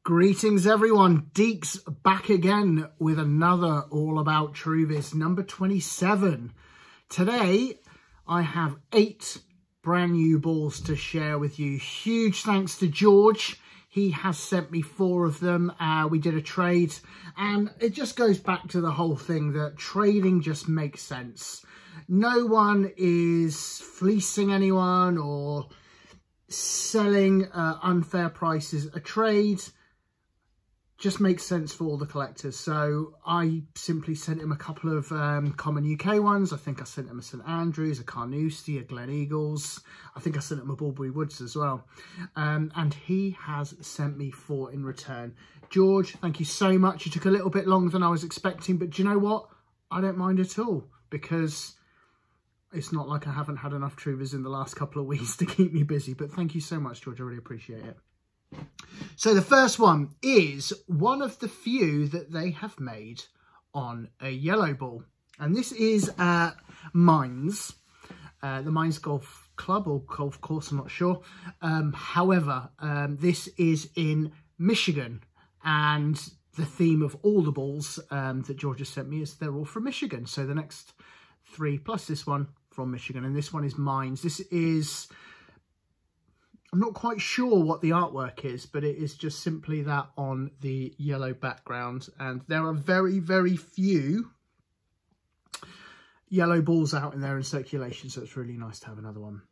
Greetings everyone, Deeks back again with another All About Truvis, number 27. Today I have 8 brand new balls to share with you. Huge thanks to George. He has sent me 4 of them. We did a trade and it just goes back to the whole thing that trading just makes sense. No one is fleecing anyone or selling unfair prices. A trade just makes sense for all the collectors. So I simply sent him a couple of common UK ones. I think I sent him a St Andrews, a Carnoustie, a Glen Eagles. I think I sent him a Bulbury Woods as well. And he has sent me 4 in return. George, thank you so much. You took a little bit longer than I was expecting, but do you know what? I don't mind at all, because it's not like I haven't had enough Truvis in the last couple of weeks to keep me busy. But thank you so much, George. I really appreciate it. So the first one is one of the few that they have made on a yellow ball. And this is Mines, the Mines Golf Club or Golf Course, I'm not sure. However, this is in Michigan, and the theme of all the balls that George has sent me is they're all from Michigan. So the next 3 plus this one from Michigan, and this one is Mines. This is, I'm not quite sure what the artwork is, but it is just simply that on the yellow background. And there are very, very few yellow balls out in there in circulation, so it's really nice to have another one.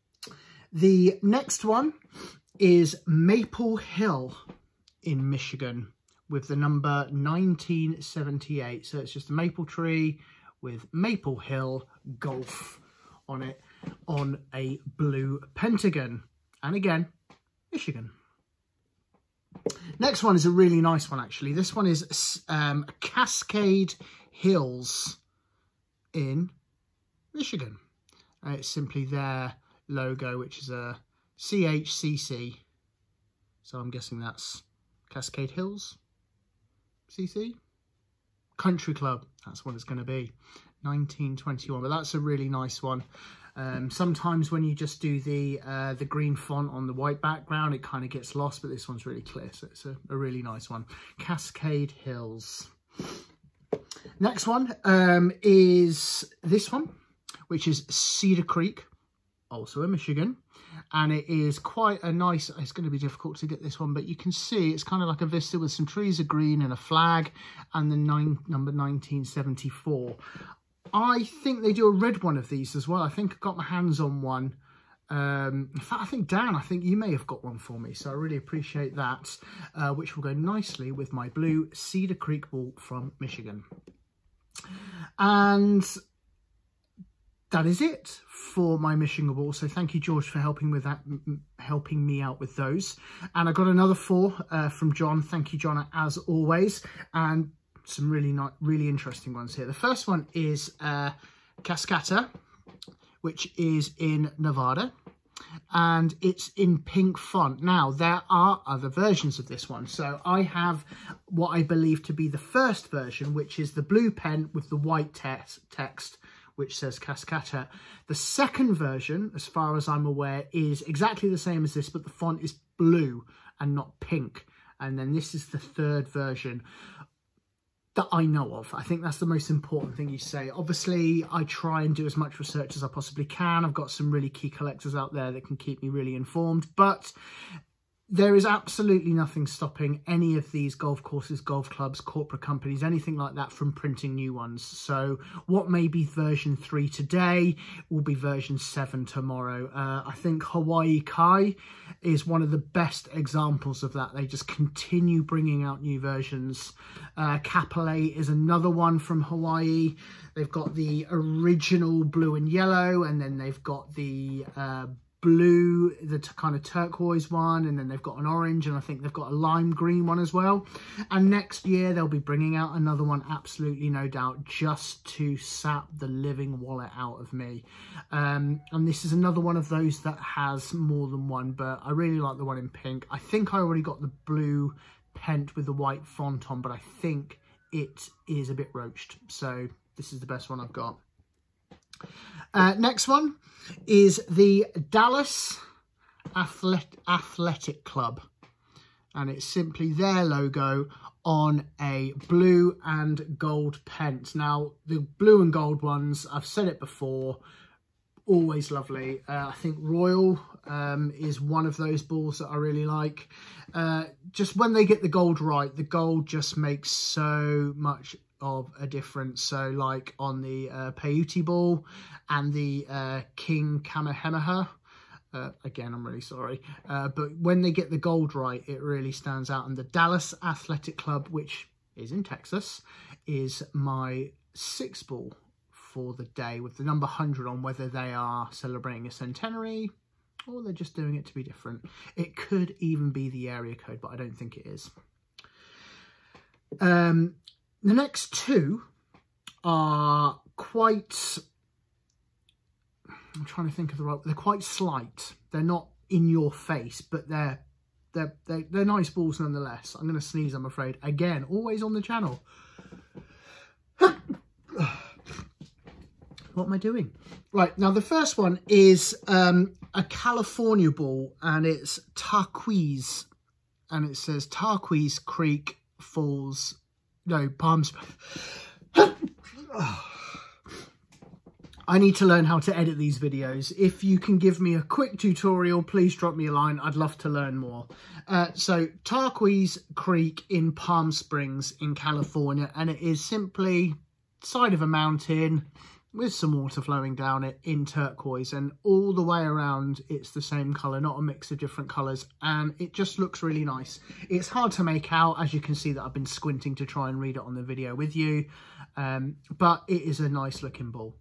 The next one is Maple Hill in Michigan with the number 1978. So it's just a maple tree with Maple Hill Golf on it on a blue pentagon. And again, Michigan. Next one is a really nice one, actually. This one is Cascade Hills in Michigan. It's simply their logo, which is a CHCC. So I'm guessing that's Cascade Hills CC. Country Club, that's what it's going to be. 1921, but that's a really nice one. Sometimes when you just do the green font on the white background, it kind of gets lost, but this one's really clear, so it's a really nice one. Cascade Hills. Next one is this one, which is Cedar Creek, also in Michigan, and it is quite a nice, it's going to be difficult to get this one, but you can see it's kind of like a vista with some trees of green and a flag, and the number 1974. I think they do a red one of these as well. I think I got my hands on one. In fact, I think, Dan, I think you may have got one for me. So I really appreciate that, which will go nicely with my blue Cedar Creek ball from Michigan. And that is it for my Michigan ball. So thank you, George, for helping with that, helping me out with those. And I got another 4 from John. Thank you, John, as always. And some really interesting ones here. The first one is Cascade, which is in Nevada, and it's in pink font. Now, there are other versions of this one. So I have what I believe to be the first version, which is the blue pen with the white text, which says Cascade. The second version, as far as I'm aware, is exactly the same as this, but the font is blue and not pink. And then this is the third version that I know of. I think that's the most important thing you say. Obviously, I try and do as much research as I possibly can. I've got some really key collectors out there that can keep me really informed, but there is absolutely nothing stopping any of these golf courses, golf clubs, corporate companies, anything like that from printing new ones. So what may be version 3 today will be version 7 tomorrow. I think Hawaii Kai is one of the best examples of that. They just continue bringing out new versions. Callaway is another one from Hawaii. They've got the original blue and yellow, and then they've got the blue, the kind of turquoise one, and then they've got an orange, and I think they've got a lime green one as well. And next year they'll be bringing out another one, absolutely no doubt, just to sap the living wallet out of me. And this is another one of those that has more than one, but I really like the one in pink. I think I already got the blue pent with the white font on, but I think it is a bit roached, so this is the best one I've got. Next one is the Dallas Athletic Club. and it's simply their logo on a blue and gold pent. Now, the blue and gold ones, I've said it before, always lovely. I think Royal is one of those balls that I really like. Just when they get the gold right, the gold just makes so much of a difference. So like on the Peyote ball and the King Kamehameha, again, I'm really sorry, but when they get the gold right, it really stands out. And the Dallas Athletic Club, which is in Texas, is my 6th ball for the day, with the number 100 on, whether they are celebrating a centenary or they're just doing it to be different. It could even be the area code, but I don't think it is. The next two are quite... I'm trying to think of the right... They're quite slight. They're not in your face, but they're nice balls nonetheless. I'm going to sneeze, I'm afraid. Again, always on the channel. What am I doing? Right, now the first one is a California ball, and it's turquoise. And it says Turquoise Creek Falls... No, Palm Springs. I need to learn how to edit these videos. If you can give me a quick tutorial, please drop me a line. I'd love to learn more. So Turquoise Creek in Palm Springs in California, and it is simply side of a mountain with some water flowing down it in turquoise, and all the way around it's the same colour, not a mix of different colours, and it just looks really nice. It's hard to make out, as you can see that I've been squinting to try and read it on the video with you, but it is a nice looking ball.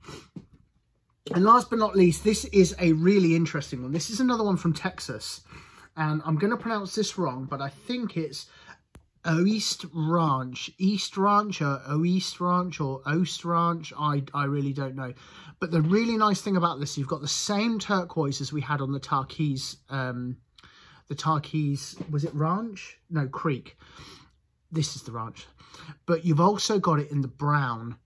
And last but not least, this is a really interesting one. This is another one from Texas, and I'm going to pronounce this wrong, but I think it's East Ranch, or Oest Ranch, or Oast Ranch. I really don't know. But the really nice thing about this, you've got the same turquoise as we had on the Turquoise, was it Ranch? No, Creek. This is the Ranch. But you've also got it in the brown.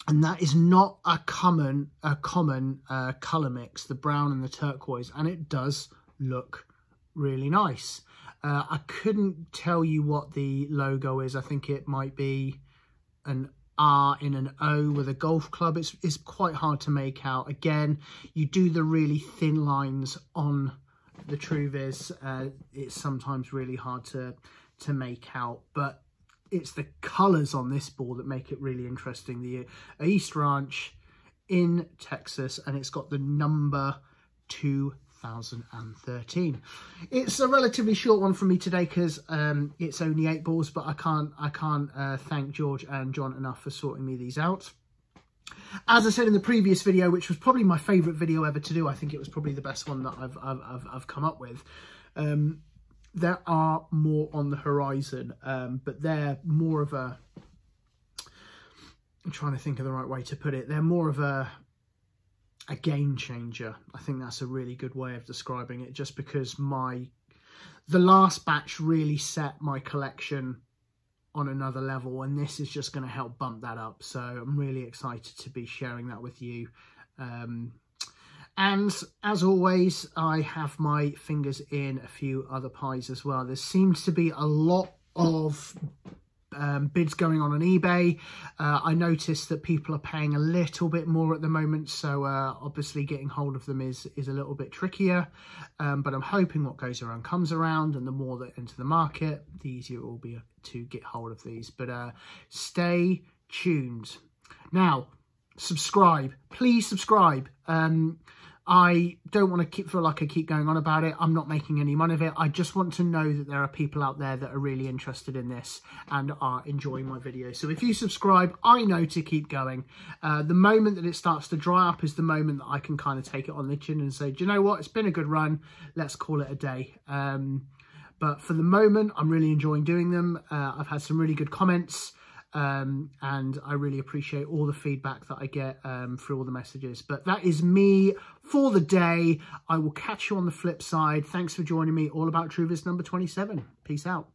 And that is not a common colour mix, the brown and the turquoise. And it does look really nice. I couldn't tell you what the logo is. I think it might be an R in an O with a golf club. It's quite hard to make out. Again, you do the really thin lines on the Truvis. It's sometimes really hard to make out, but it's the colours on this ball that make it really interesting. The East Ranch in Texas, and it's got the number 2013. It's a relatively short one for me today because it's only 8 balls, but I can't thank George and John enough for sorting me these out. As I said in the previous video, which was probably my favourite video ever to do, I think it was probably the best one that I've come up with. There are more on the horizon, but they're more of a... I'm trying to think of the right way to put it. They're more of a game changer. I think that's a really good way of describing it, just because the last batch really set my collection on another level, and this is just going to help bump that up. So I'm really excited to be sharing that with you. And as always, I have my fingers in a few other pies as well. There seems to be a lot of bids going on eBay. I noticed that people are paying a little bit more at the moment, so obviously getting hold of them is a little bit trickier, but I'm hoping what goes around comes around, and the more that enter the market, the easier it will be to get hold of these. But stay tuned. Now, subscribe, please subscribe. I don't want to feel like I keep going on about it. I'm not making any money of it. I just want to know that there are people out there that are really interested in this and are enjoying my videos. So if you subscribe, I know to keep going. The moment that it starts to dry up is the moment that I can kind of take it on the chin and say, do you know what? It's been a good run. Let's call it a day. But for the moment, I'm really enjoying doing them. I've had some really good comments. And I really appreciate all the feedback that I get through all the messages. But that is me for the day. I will catch you on the flip side. Thanks for joining me. All About Truvis number 27. Peace out.